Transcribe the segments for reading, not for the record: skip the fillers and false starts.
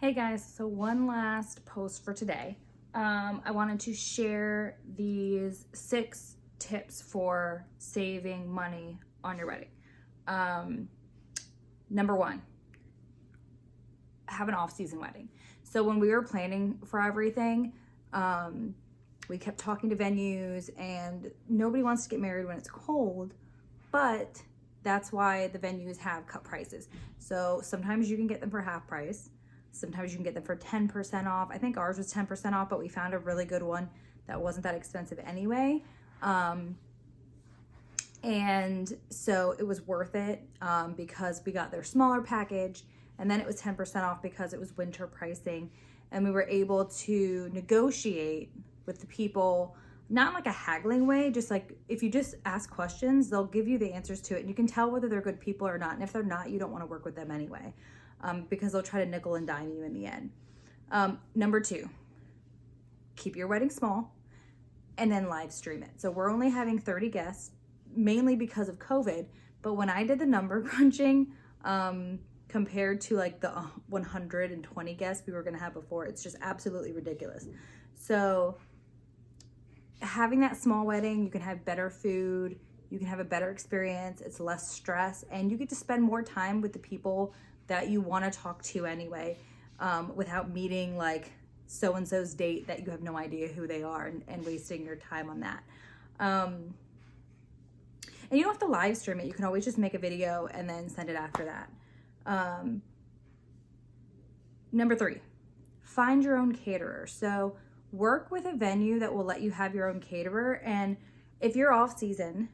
Hey guys, so one last post for today. I wanted to share these 6 tips for saving money on your wedding. Number 1, have an off-season wedding. So when we were planning for everything, we kept talking to venues, and nobody wants to get married when it's cold, but that's why the venues have cut prices. So sometimes you can get them for half price. Sometimes you can get them for 10% off. I think ours was 10% off, but we found a really good one that wasn't that expensive anyway. And so it was worth it because we got their smaller package, and then it was 10% off because it was winter pricing. And we were able to negotiate with the people, not in like a haggling way, just like if you just ask questions, they'll give you the answers to it. And you can tell whether they're good people or not. And if they're not, you don't want to work with them anyway. Because they'll try to nickel and dime you in the end. Number 2, keep your wedding small and then live stream it. So we're only having 30 guests, mainly because of COVID. But when I did the number crunching, compared to like the 120 guests we were gonna have before, it's just absolutely ridiculous. So having that small wedding, you can have better food, you can have a better experience, it's less stress, and you get to spend more time with the people that you want to talk to anyway, without meeting like so-and-so's date that you have no idea who they are and wasting your time on that. And you don't have to live stream it. You can always just make a video and then send it after that. Number 3, find your own caterer. So work with a venue that will let you have your own caterer. And if you're off season,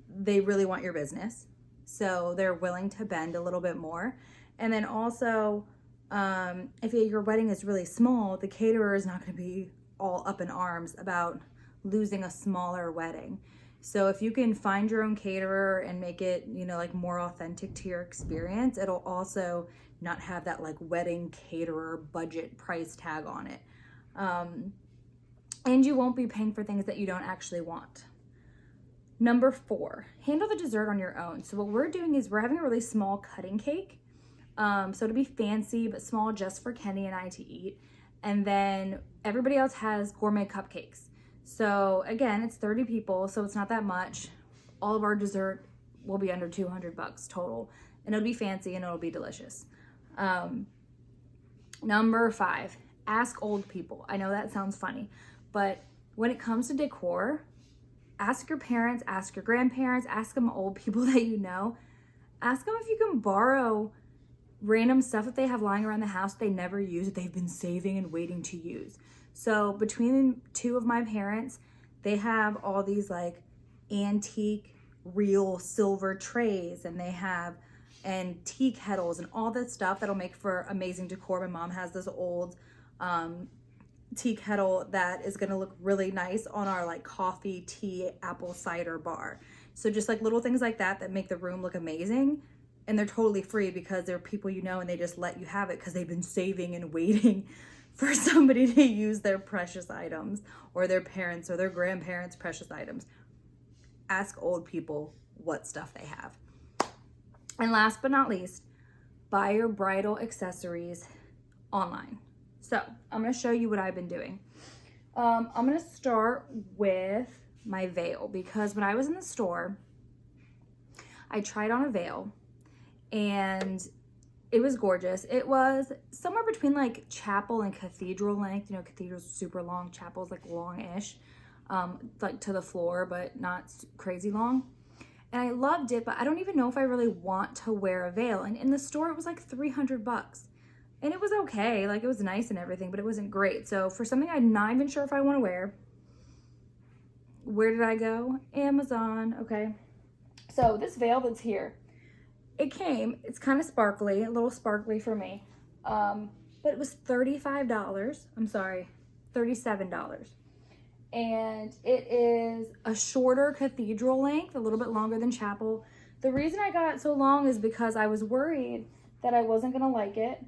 they really want your business. So they're willing to bend a little bit more. And then also, if your wedding is really small, the caterer is not going to be all up in arms about losing a smaller wedding. So if you can find your own caterer and make it, like more authentic to your experience, it'll also not have that like wedding caterer budget price tag on it. And you won't be paying for things that you don't actually want. Number 4, handle the dessert on your own. So what we're doing is we're having a really small cutting cake. So to be fancy, but small just for Kenny and I to eat. And then everybody else has gourmet cupcakes. So again, it's 30 people, so it's not that much. All of our dessert will be under $200 total, and it'll be fancy and it'll be delicious. Number 5, ask old people. I know that sounds funny, but when it comes to decor, ask your parents, ask your grandparents, ask them old people that you know. Ask them if you can borrow random stuff that they have lying around the house they never use, that they've been saving and waiting to use. So between 2 of my parents, they have all these like antique real silver trays, and they have tea kettles and all that stuff that'll make for amazing decor. My mom has this old tea kettle that is gonna look really nice on our like coffee, tea, apple cider bar. So just like little things like that make the room look amazing. And they're totally free because they're people you know, and they just let you have it because they've been saving and waiting for somebody to use their precious items, or their parents or their grandparents' precious items. Ask old people what stuff they have. And last but not least, buy your bridal accessories online. So I'm going to show you what I've been doing. I'm going to start with my veil, because when I was in the store, I tried on a veil, and it was gorgeous. It was somewhere between like chapel and cathedral length. Cathedral's super long, chapel's like long-ish, like to the floor, but not crazy long. And I loved it, but I don't even know if I really want to wear a veil. And in the store, it was like $300. And it was okay, like it was nice and everything, but it wasn't great. So for something I'm not even sure if I want to wear, where did I go? Amazon, okay. So this veil that's here, it's kind of sparkly, a little sparkly for me, but it was $35. I'm sorry, $37. And it is a shorter cathedral length, a little bit longer than chapel. The reason I got it so long is because I was worried that I wasn't gonna like it.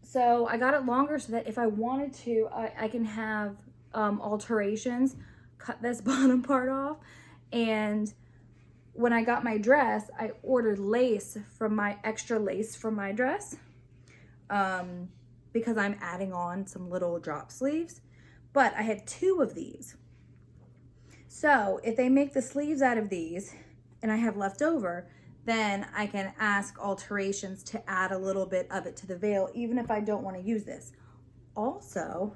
So I got it longer so that if I wanted to, I can have alterations, cut this bottom part off. And when I got my dress, I ordered lace from extra lace from my dress. because I'm adding on some little drop sleeves, but I have 2 of these. So if they make the sleeves out of these and I have left over, then I can ask alterations to add a little bit of it to the veil, even if I don't want to use this. Also,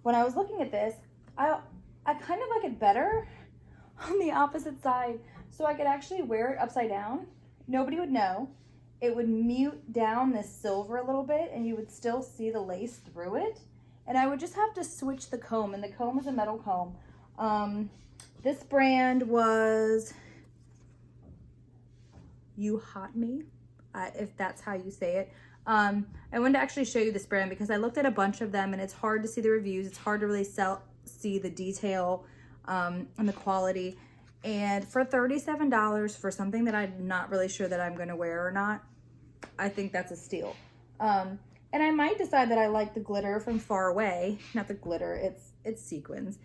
when I was looking at this, I kind of like it better on the opposite side, so I could actually wear it upside down. Nobody would know. It would mute down this silver a little bit and you would still see the lace through it. And I would just have to switch the comb, and the comb is a metal comb. This brand was U-Hotmi, if that's how you say it. I wanted to actually show you this brand because I looked at a bunch of them and it's hard to see the reviews. It's hard to really see the detail and the quality. And for $37 for something that I'm not really sure that I'm going to wear or not, I think that's a steal. And I might decide that I like the glitter from far away. Not the glitter, it's sequins.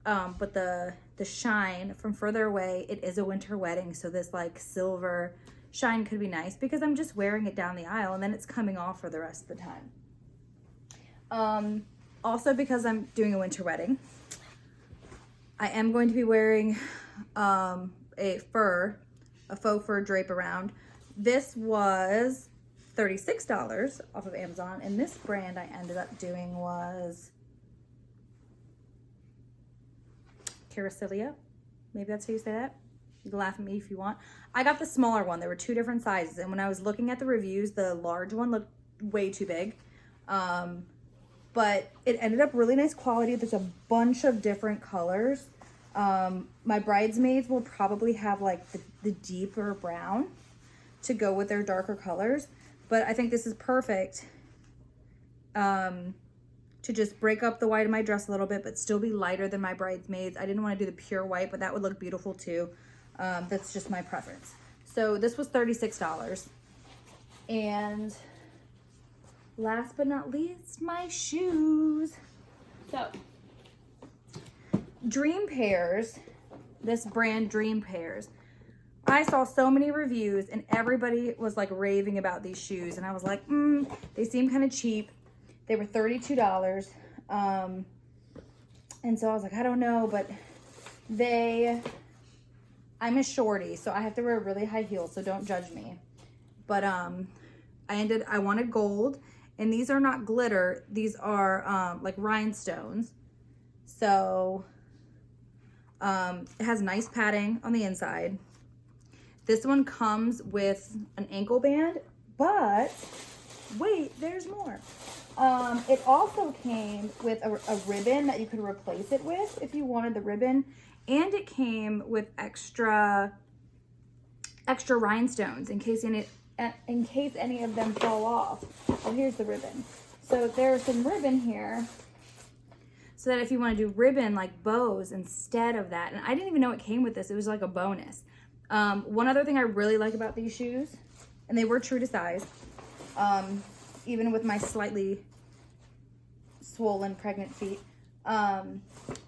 But the shine from further away, it is a winter wedding, so this like silver shine could be nice because I'm just wearing it down the aisle and then it's coming off for the rest of the time. Also, because I'm doing a winter wedding, I am going to be wearing a faux fur drape around. This was $36 off of Amazon, and this brand I ended up doing was Caracilia. Maybe that's how you say that. You can laugh at me if you want. I got the smaller one. There were 2 different sizes, and when I was looking at the reviews, the large one looked way too big. But it ended up really nice quality. There's a bunch of different colors. My bridesmaids will probably have like the deeper brown to go with their darker colors, but I think this is perfect to just break up the white of my dress a little bit, but still be lighter than my bridesmaids. I didn't want to do the pure white, but that would look beautiful too. That's just my preference. So this was $36. And last but not least, my shoes. So Dream Pairs, this brand Dream Pairs. I saw so many reviews and everybody was like raving about these shoes. And I was like, they seem kind of cheap. They were $32. And so I was like, I don't know, but I'm a shorty, so I have to wear really high heels, so don't judge me. But I wanted gold, and these are not glitter. These are like rhinestones. So it has nice padding on the inside. This one comes with an ankle band, but wait, there's more. It also came with a ribbon that you could replace it with if you wanted the ribbon. And it came with extra rhinestones in case any of them fall off. Oh, here's the ribbon. So there's some ribbon here so that if you want to do ribbon like bows instead of that. And I didn't even know it came with this. It was like a bonus. One other thing I really like about these shoes, and they were true to size, even with my slightly swollen pregnant feet.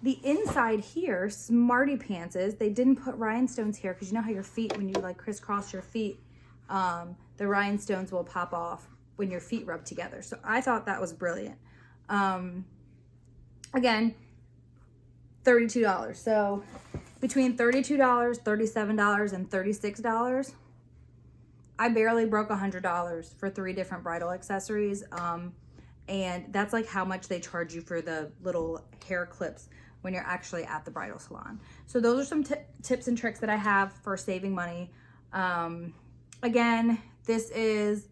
The inside here, smarty pantses, they didn't put rhinestones here because you know how your feet, when you like crisscross your feet, the rhinestones will pop off when your feet rub together. So I thought that was brilliant. Again, $32. So between $32, $37, and $36, I barely broke $100 for 3 different bridal accessories. And that's like how much they charge you for the little hair clips when you're actually at the bridal salon. So those are some tips and tricks that I have for saving money. Again, this is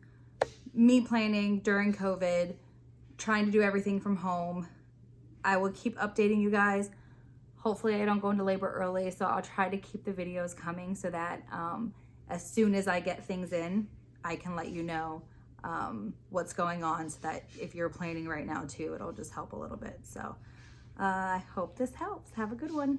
me planning during COVID, trying to do everything from home. I will keep updating you guys. Hopefully I don't go into labor early, so I'll try to keep the videos coming so that as soon as I get things in, I can let you know what's going on, so that if you're planning right now too, it'll just help a little bit. So I hope this helps. Have a good one.